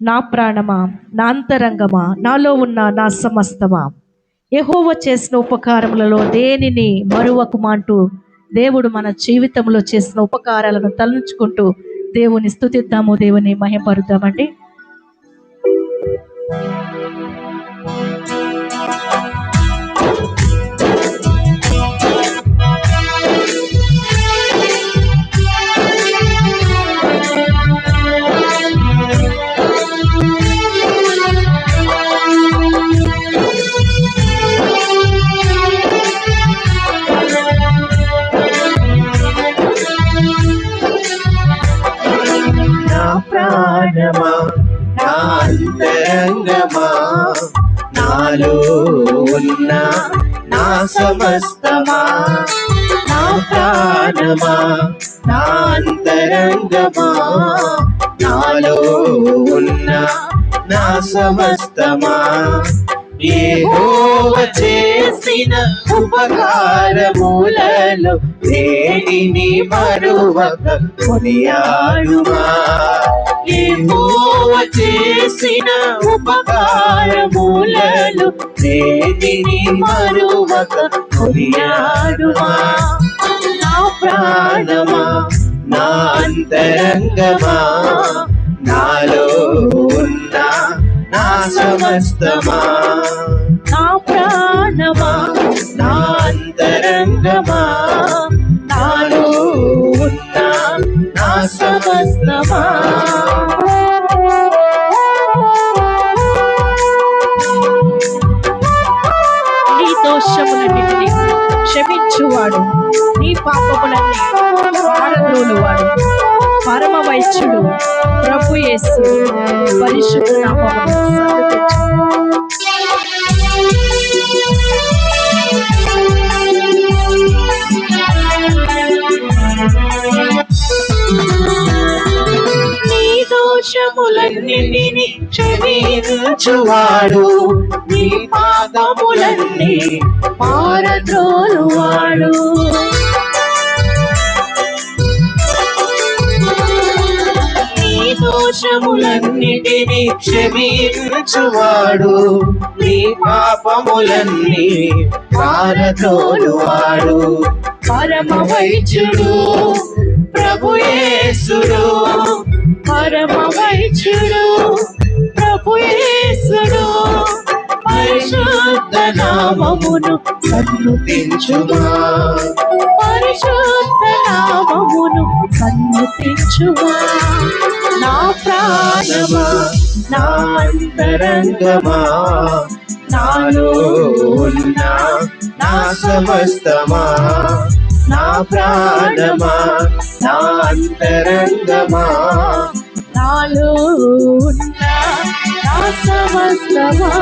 నా ప్రాణమా, నా అంతరంగమా, నాలో ఉన్న నా సమస్తమా, యెహోవా చేసిన ఉపకారములలో దేనిని మరువకుమా అంటూ దేవుడు మన జీవితంలో చేసిన ఉపకారాలను తలంచుకుంటూ దేవుని స్తుతిద్దాము, దేవుని మహిమపరుద్దామండి. ప్రాణమా, నా అంతరంగమా, నాలో ఉన్న నా సమస్తమా, నా ప్రాణమా, నా అంతరంగమా, నాలో ఉన్న నా సమస్తమా, యెహోవా చేసిన ఉపకారములలో దేనిని మరువక కొనియాడుమా. యెహోవా చేసిన ఉపకారములలో దేనిని మరువక కొనియాడుమా. నా ప్రాణమా, నా అంతరంగమా, నాలో ఉన్న నా సమస్తమా, నా ప్రాణమా, నా అంతరంగమా, నాలో ఉన్న నా సమస్తమా. నీ దోషములన్నిటినీ క్షమించువాడు, నీ పాపములన్నీ పారద్రోలువాడు, పరమ వైద్యుడు ప్రభు యేసు పరిశుద్ధ నామమును నీ దోషములన్నిటిని క్షమించువాడు, నీ పాపములన్నీ పారద్రోలువాడు. దోషములన్నిటిని క్షమించువాడు, నీ పాపములన్నీ పారద్రోలువాడు. పరమ వైద్యుడు ప్రభు యేసుడు, పరమ వైద్యుడు ప్రభు యేసుడు, పరిశుద్ధ నామమును సన్నుతించుమా, పరిశుద్ధ నామమును సన్నుతించుమా. నా ప్రాణమా, నా అంతరంగమా, నాలో ఉన్న నా సమస్తమా, నా ప్రాణమా, నా అంతరంగమా, నాలో ఉన్న నా సమస్తమా.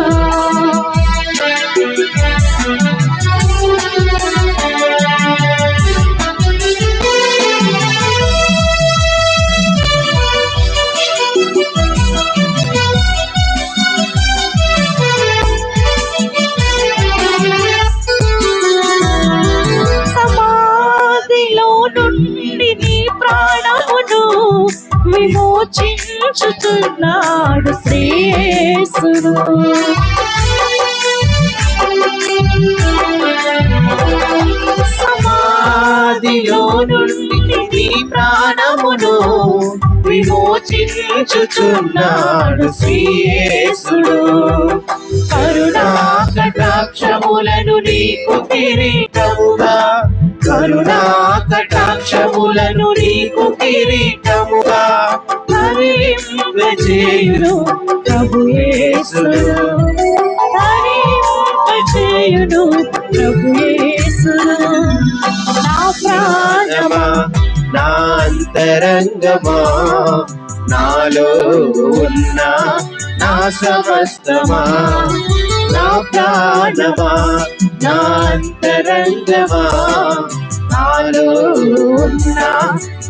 విమోచించుచున్నాడు శ్రీయేసుడు, సమాధిలో నుండి నీ ప్రాణమును విమోచించుచున్నాడు శ్రీయేసుడు. కరుణా కటాక్షములను నీకు కిరీటముగా, కరుణా కటాక్షములను నీకు కిరీటముగా ధరింపజేయును ప్రభు యేసుడు, ధరింపజేయును ప్రభు యేసుడు. నా ప్రాణమా, నా అంతరంగమా, నాలో ఉన్న నా సమస్తమా, నా ప్రాణమా, నా అంతరంగమా, నాలో ఉన్న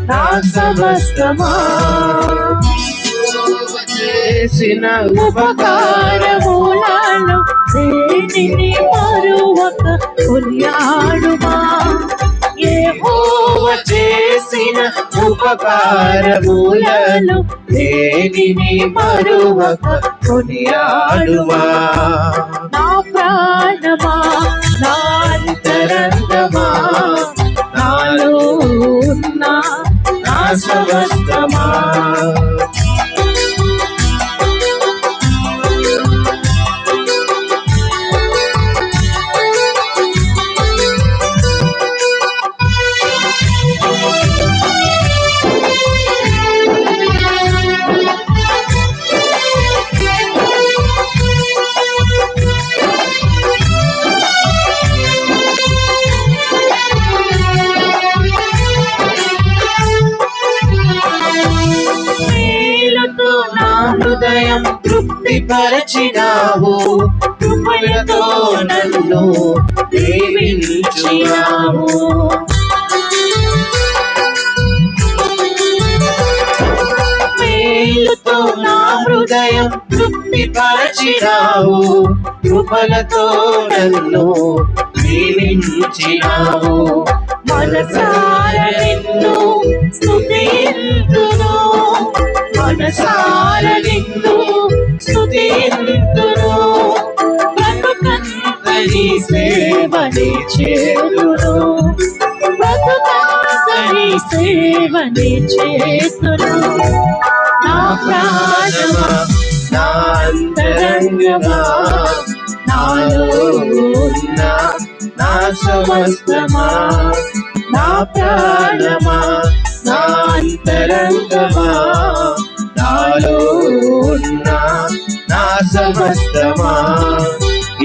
నా సమస్తమా. చేసిన ఉపకారములను దేనిని మరువక కొనియాడుమా. యెహోవా చేసిన ఉపకారములను దేనిని మరువక కొనియాడుమా. నా ప్రాణమా, నా అంతరంగమా, నాలో ఉన్న నా సమస్తమా. మేలుతో నా హృదయం తృప్తిపరచినావు, కృపలతో నన్ను దీవించినావు. మేలుతో నా హృదయం తృప్తిపరచినావు, కృపలతో నన్ను దీవించినావు. మనసార నిన్ను స్తుతింతును, మనసార నిన్ను స్తుతింతును. బ్రతుకంత నీ సేవనే చేతును, బ్రతుకంత నీ సేవనే చేతును. నా ప్రాణమా, నా అంతరంగమా, నాలో ఉన్న నా సమస్తమా. నా ప్రాణమా, నా అంతరంగమా, నాలో ఉన్న నా సమస్తమా.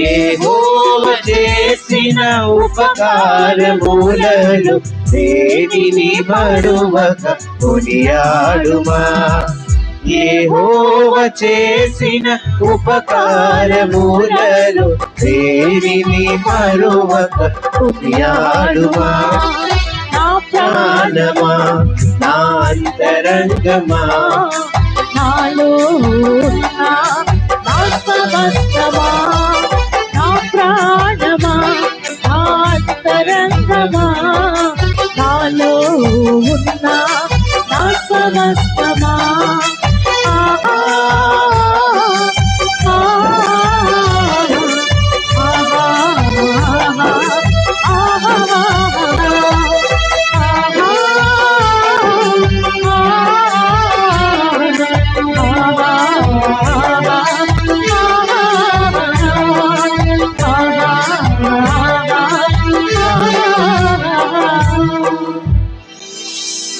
యెహోవా చేసిన ఉపకారములను దేనిని మరువక కొనియాడుమా. యెహోవా చేసిన ఉపకారములను దేనిని మరువక కొనియాడుమా. నా ప్రాణమా, నా అంతరంగమా, నాలో ఉన్న నా సమస్తమా. నా ప్రాణమా, నా అంతరంగమా, నాలో ఉన్న నా సమస్తమా. ఆహా, ఆహా, ఆహా,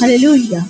హల్లెలూయా.